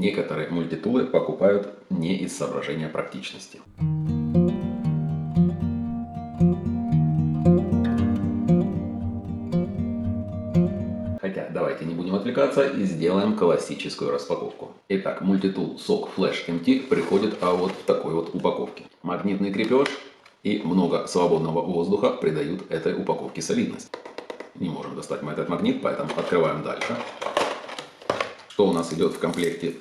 Некоторые мультитулы покупают не из соображения практичности. Хотя, давайте не будем отвлекаться и сделаем классическую распаковку. Итак, мультитул SOG Flash MT приходит вот в такой вот упаковке. Магнитный крепеж и много свободного воздуха придают этой упаковке солидность. Не можем достать мы этот магнит, поэтому открываем дальше. Что у нас идет в комплекте?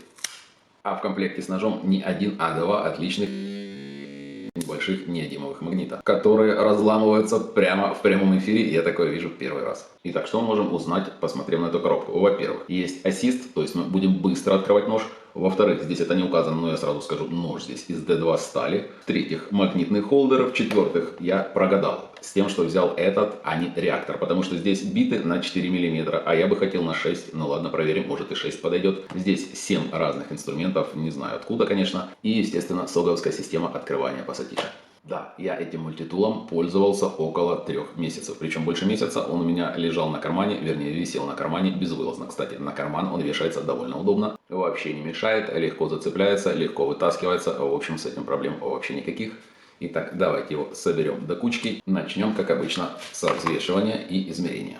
А в комплекте с ножом не один, а два отличных небольших неодимовых магнита, которые разламываются прямо в прямом эфире. Я такое вижу первый раз. Итак, что мы можем узнать, посмотрев на эту коробку? Во-первых, есть ассист, то есть мы будем быстро открывать нож. Во-вторых, здесь это не указано, но я сразу скажу, нож здесь из D2 стали. В-третьих, магнитный холдер. В-четвертых, я прогадал с тем, что взял этот, а не реактор, потому что здесь биты на 4 мм, а я бы хотел на 6. Ну ладно, проверим, может и 6 подойдет. Здесь 7 разных инструментов, не знаю откуда, конечно. И, естественно, соговская система открывания пассатижа. Да, я этим мультитулом пользовался около 3 месяцев. Причем больше месяца он у меня лежал на кармане, вернее висел на кармане безвылазно. Кстати, на карман он вешается довольно удобно. Вообще не мешает, легко зацепляется, легко вытаскивается. В общем, с этим проблем вообще никаких. Итак, давайте его соберем до кучки. Начнем, как обычно, с взвешивания и измерения.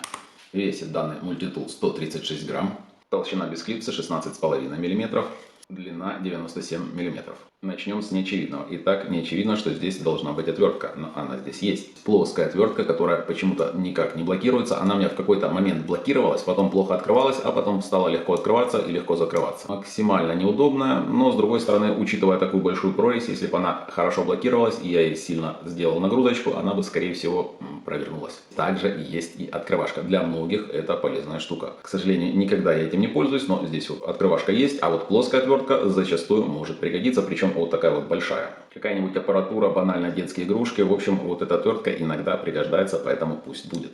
Весит данный мультитул 136 грамм. Толщина без клипса 16,5 мм. Длина 97 мм. Начнем с неочевидного. Итак, не очевидно, что здесь должна быть отвертка, но она здесь есть. Плоская отвертка, которая почему-то никак не блокируется. Она у меня в какой-то момент блокировалась, потом плохо открывалась, а потом стала легко открываться и легко закрываться. Максимально неудобная, но с другой стороны, учитывая такую большую прорезь, если бы она хорошо блокировалась и я ей сильно сделал нагрузочку, она бы, скорее всего, провернулась. Также есть и открывашка. Для многих это полезная штука. К сожалению, никогда я этим не пользуюсь, но здесь вот открывашка есть, а вот плоская отвертка зачастую может пригодиться, причем вот такая вот большая. Какая-нибудь аппаратура, банально детские игрушки. В общем, вот эта отвертка иногда пригождается, поэтому пусть будет.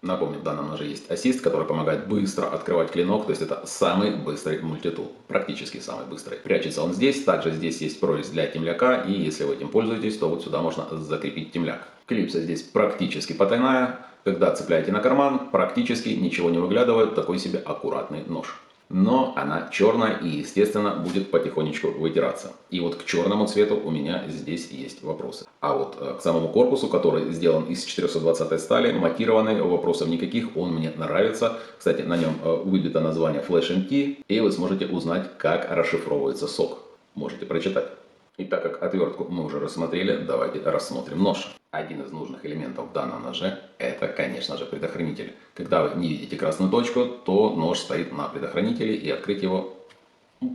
Напомню, в данном ноже есть ассист, который помогает быстро открывать клинок, то есть это самый быстрый мультитул, практически самый быстрый. Прячется он здесь, также здесь есть прорезь для темляка, и если вы этим пользуетесь, то вот сюда можно закрепить темляк. Клипса здесь практически потайная, когда цепляете на карман, практически ничего не выглядывает, такой себе аккуратный нож. Но она черная и, естественно, будет потихонечку вытираться. И вот к черному цвету у меня здесь есть вопросы. А вот к самому корпусу, который сделан из 420 стали, матированный, вопросов никаких, он мне нравится. Кстати, на нем выбито название Flash MT, и вы сможете узнать, как расшифровывается сок. Можете прочитать. И так как отвертку мы уже рассмотрели, давайте рассмотрим нож. Один из нужных элементов в данном ноже – это, конечно же, предохранитель. Когда вы не видите красную точку, то нож стоит на предохранителе, и открыть его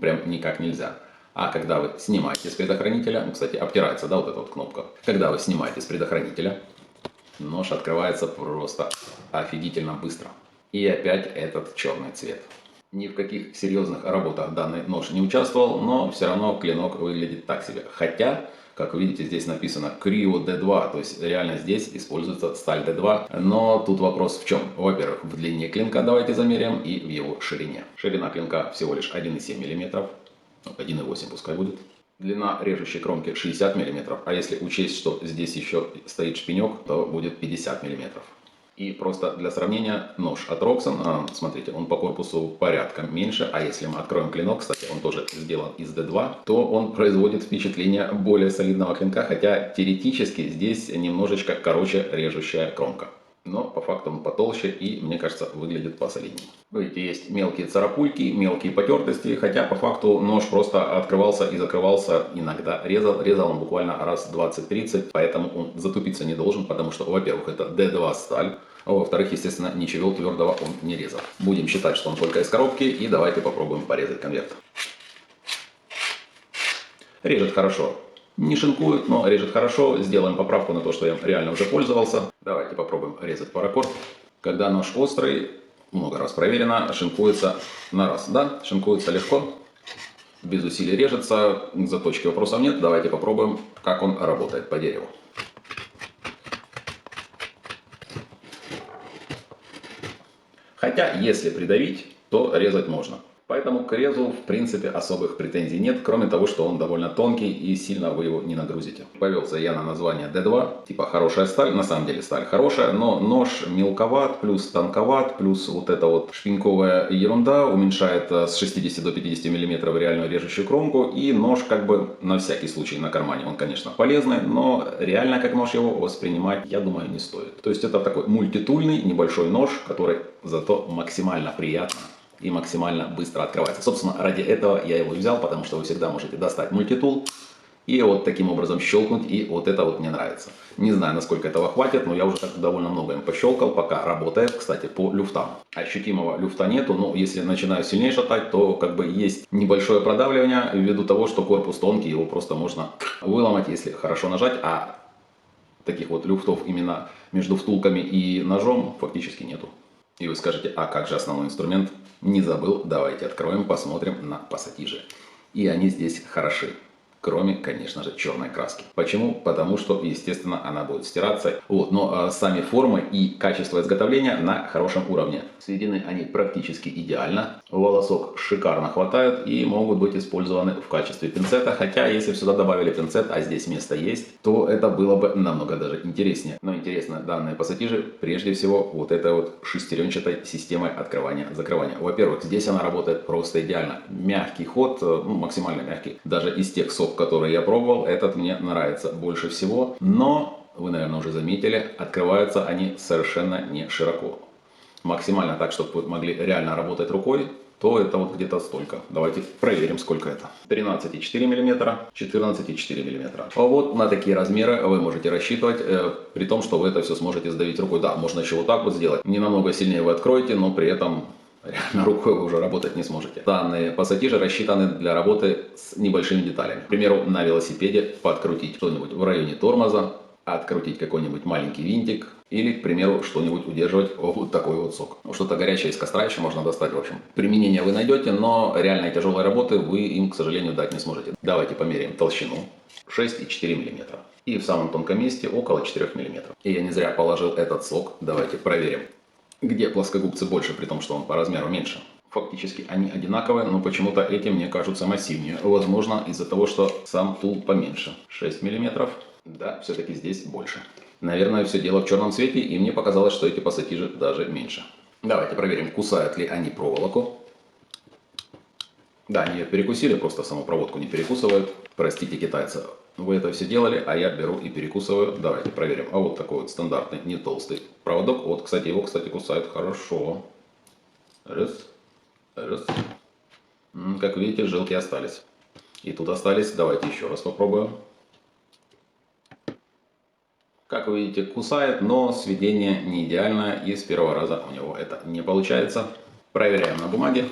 прям никак нельзя. А когда вы снимаете с предохранителя, кстати, обтирается, да, вот эта вот кнопка. Когда вы снимаете с предохранителя, нож открывается просто офигительно быстро. И опять этот черный цвет. Ни в каких серьезных работах данный нож не участвовал, но все равно клинок выглядит так себе. Хотя, как вы видите, здесь написано Creo D2, то есть реально здесь используется сталь D2. Но тут вопрос в чем? Во-первых, в длине клинка давайте замеряем и в его ширине. Ширина клинка всего лишь 1,7 мм, 1,8 пускай будет. Длина режущей кромки 60 мм, а если учесть, что здесь еще стоит шпинек, то будет 50 мм. И просто для сравнения, нож от Roxxon, смотрите, он по корпусу порядком меньше, а если мы откроем клинок, кстати, он тоже сделан из D2, то он производит впечатление более солидного клинка, хотя теоретически здесь немножечко короче режущая кромка. Но по факту он потолще и, мне кажется, выглядит посолиднее. Видите, есть мелкие царапульки, мелкие потертости, хотя по факту нож просто открывался и закрывался, иногда резал он буквально раз 20-30, поэтому он затупиться не должен, потому что, во-первых, это D2 сталь, а во-вторых, естественно, ничего твердого он не резал. Будем считать, что он только из коробки, и давайте попробуем порезать конверт. Режет хорошо. Не шинкует, но режет хорошо. Сделаем поправку на то, что я реально уже пользовался. Давайте попробуем резать паракорд. Когда нож острый, много раз проверено, шинкуется на раз. Да, шинкуется легко, без усилий режется, заточки вопросов нет. Давайте попробуем, как он работает по дереву. Хотя, если придавить, то резать можно. Поэтому к резу, в принципе, особых претензий нет, кроме того, что он довольно тонкий и сильно вы его не нагрузите. Повелся я на название D2, типа хорошая сталь, на самом деле сталь хорошая, но нож мелковат, плюс тонковат, плюс вот эта вот шпиньковая ерунда уменьшает с 60 до 50 мм реальную режущую кромку, и нож как бы на всякий случай на кармане, он, конечно, полезный, но реально как нож его воспринимать, я думаю, не стоит. То есть это такой мультитульный небольшой нож, который зато максимально приятно и максимально быстро открывается. Собственно, ради этого я его и взял, потому что вы всегда можете достать мультитул и вот таким образом щелкнуть, и вот это вот мне нравится. Не знаю, насколько этого хватит, но я уже так довольно много им пощелкал, пока работает, кстати, по люфтам. Ощутимого люфта нету, но если начинаю сильнее шатать, то как бы есть небольшое продавливание, ввиду того, что корпус тонкий, его просто можно выломать, если хорошо нажать, а таких вот люфтов именно между втулками и ножом фактически нету. И вы скажете, а как же основной инструмент? Не забыл, давайте откроем, посмотрим на пассатижи. И они здесь хороши. Кроме, конечно же, черной краски. Почему? Потому что, естественно, она будет стираться. Вот, но сами формы и качество изготовления на хорошем уровне. Сведены они практически идеально. Волосок шикарно хватает и могут быть использованы в качестве пинцета. Хотя, если бы сюда добавили пинцет, а здесь место есть, то это было бы намного даже интереснее. Но интересно, данные пассатижи, прежде всего, вот этой вот шестеренчатой системой открывания-закрывания. Во-первых, здесь она работает просто идеально. Мягкий ход, максимально мягкий. Даже из тех сок, который я пробовал, этот мне нравится больше всего, но вы, наверное, уже заметили, открываются они совершенно не широко. Максимально так, чтобы вы могли реально работать рукой, то это вот где-то столько. Давайте проверим, сколько это. 13,4 мм, 14,4 мм. А вот на такие размеры вы можете рассчитывать, при том, что вы это все сможете сдавить рукой. Да, можно еще вот так вот сделать. Не намного сильнее вы откроете, но при этом реально рукой вы уже работать не сможете. Данные пассатижи рассчитаны для работы с небольшими деталями. К примеру, на велосипеде подкрутить что-нибудь в районе тормоза, открутить какой-нибудь маленький винтик или, к примеру, что-нибудь удерживать вот такой вот сок. Что-то горячее из костра еще можно достать, в общем. Применение вы найдете, но реальной тяжелой работы вы им, к сожалению, дать не сможете. Давайте померяем толщину. 6,4 мм. И в самом тонком месте около 4 мм. И я не зря положил этот сок. Давайте проверим, где плоскогубцы больше, при том, что он по размеру меньше. Фактически они одинаковые, но почему-то эти мне кажутся массивнее. Возможно, из-за того, что сам тул поменьше. 6 мм. Да, все-таки здесь больше. Наверное, все дело в черном цвете, и мне показалось, что эти пассатижи даже меньше. Давайте проверим, кусают ли они проволоку. Да, они ее перекусили, просто саму проводку не перекусывают. Простите, китайцы, вы это все делали, а я беру и перекусываю. Давайте проверим. А вот такой вот стандартный, не толстый проводок. Вот, кстати, его, кусают хорошо. Раз, раз. Как видите, жилки остались. И тут остались. Давайте еще раз попробуем. Как вы видите, кусает, но сведение не идеальное, и с первого раза у него это не получается. Проверяем на бумаге.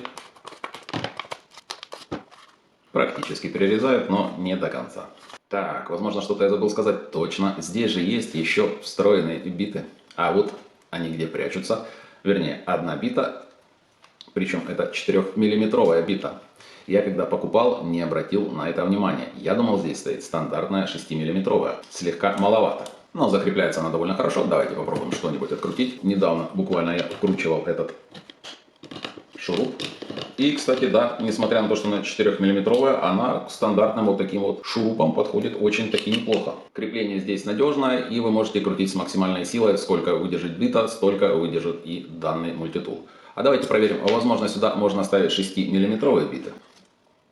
Практически перерезают, но не до конца. Так, возможно, что-то я забыл сказать. Точно, здесь же есть еще встроенные биты. А вот они где прячутся. Вернее, одна бита, причем это 4-миллиметровая бита. Я когда покупал, не обратил на это внимания. Я думал, здесь стоит стандартная 6-миллиметровая. Слегка маловато. Но закрепляется она довольно хорошо. Давайте попробуем что-нибудь открутить. Недавно буквально я вкручивал этот шуруп. И, кстати, да, несмотря на то, что она 4-миллиметровая, она к стандартным вот таким вот шурупам подходит очень-таки неплохо. Крепление здесь надежное, и вы можете крутить с максимальной силой. Сколько выдержит бита, столько выдержит и данный мультитул. А давайте проверим. Возможно, сюда можно ставить 6-миллиметровые биты.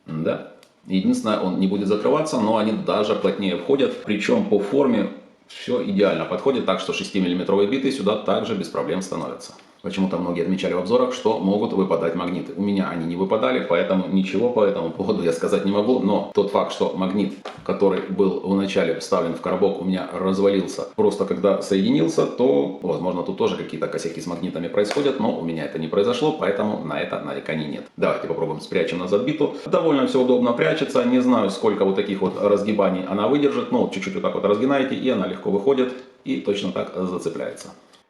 Да. Единственное, он не будет закрываться, но они даже плотнее входят. Причем по форме все идеально подходит, так что 6-миллиметровые биты сюда также без проблем становятся. Почему-то многие отмечали в обзорах, что могут выпадать магниты. У меня они не выпадали, поэтому ничего по этому поводу я сказать не могу. Но тот факт, что магнит, который был вначале вставлен в коробок, у меня развалился просто когда соединился, то, возможно, тут тоже какие-то косяки с магнитами происходят, но у меня это не произошло, поэтому на это нареканий нет. Давайте попробуем спрячем назад биту. Довольно все удобно прячется. Не знаю, сколько вот таких вот разгибаний она выдержит, но чуть-чуть вот так вот разгинаете, и она легко выходит и точно так зацепляется.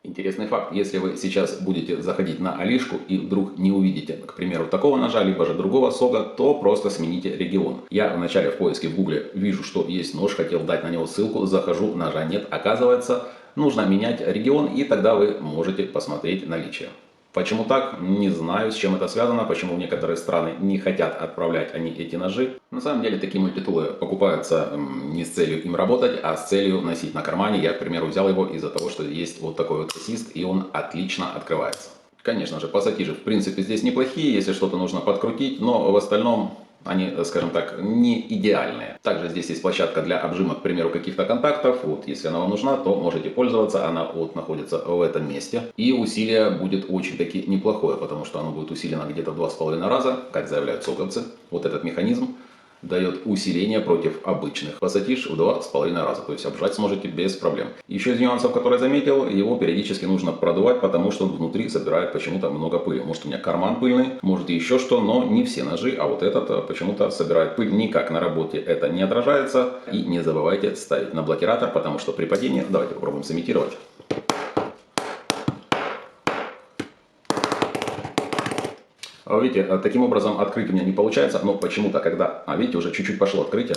Интересный факт, если вы сейчас будете заходить на Алишку и вдруг не увидите, к примеру, такого ножа, либо же другого сога, то просто смените регион. Я вначале в поиске в гугле вижу, что есть нож, хотел дать на него ссылку, захожу, ножа нет, оказывается, нужно менять регион, и тогда вы можете посмотреть наличие. Почему так? Не знаю, с чем это связано, почему некоторые страны не хотят отправлять они эти ножи. На самом деле такие мультитулы покупаются не с целью им работать, а с целью носить на кармане. Я, к примеру, взял его из-за того, что есть вот такой вот ассист, и он отлично открывается. Конечно же, пассатижи в принципе здесь неплохие, если что-то нужно подкрутить, но в остальном они, скажем так, не идеальные. Также здесь есть площадка для обжима, к примеру, каких-то контактов. Вот, если она вам нужна, то можете пользоваться. Она вот находится в этом месте. И усилие будет очень-таки неплохое, потому что оно будет усилено где-то в 2,5 раза, как заявляют соковцы. Вот этот механизм дает усиление против обычных пассатиж в 2,5 раза. То есть обжать сможете без проблем. Еще из нюансов, которые заметил, его периодически нужно продувать, потому что внутри собирает почему-то много пыли. Может, у меня карман пыльный, может еще что, но не все ножи, а вот этот почему-то собирает пыль. Никак на работе это не отражается. И не забывайте ставить на блокиратор, потому что при падении, давайте попробуем сымитировать. Видите, таким образом открыть у меня не получается, но почему-то, когда, видите, уже чуть-чуть пошло открытие,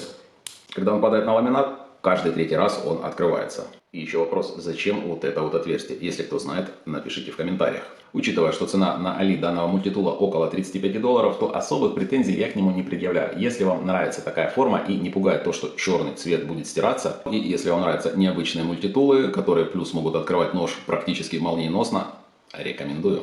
когда он падает на ламинат, каждый третий раз он открывается. И еще вопрос, зачем вот это вот отверстие? Если кто знает, напишите в комментариях. Учитывая, что цена на Али данного мультитула около $35, то особых претензий я к нему не предъявляю. Если вам нравится такая форма и не пугает то, что черный цвет будет стираться, и если вам нравятся необычные мультитулы, которые плюс могут открывать нож практически молниеносно, рекомендую.